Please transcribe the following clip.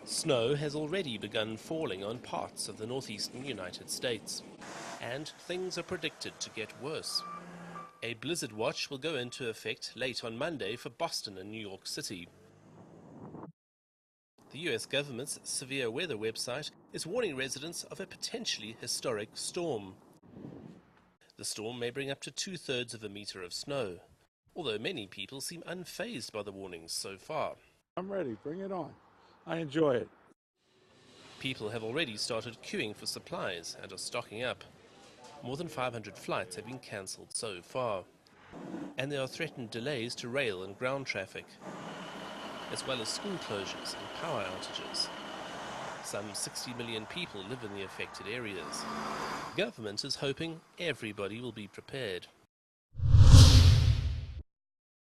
Snow has already begun falling on parts of the northeastern United States, and things are predicted to get worse. A blizzard watch will go into effect late on Monday for Boston and New York City. The US government's severe weather website is warning residents of a potentially historic storm. The storm may bring up to 2/3 of a meter of snow, although many people seem unfazed by the warnings so far. I'm ready. Bring it on. I enjoy it. People have already started queuing for supplies and are stocking up. More than 500 flights have been cancelled so far. And there are threatened delays to rail and ground traffic, as well as school closures and power outages. Some 60 million people live in the affected areas. The government is hoping everybody will be prepared.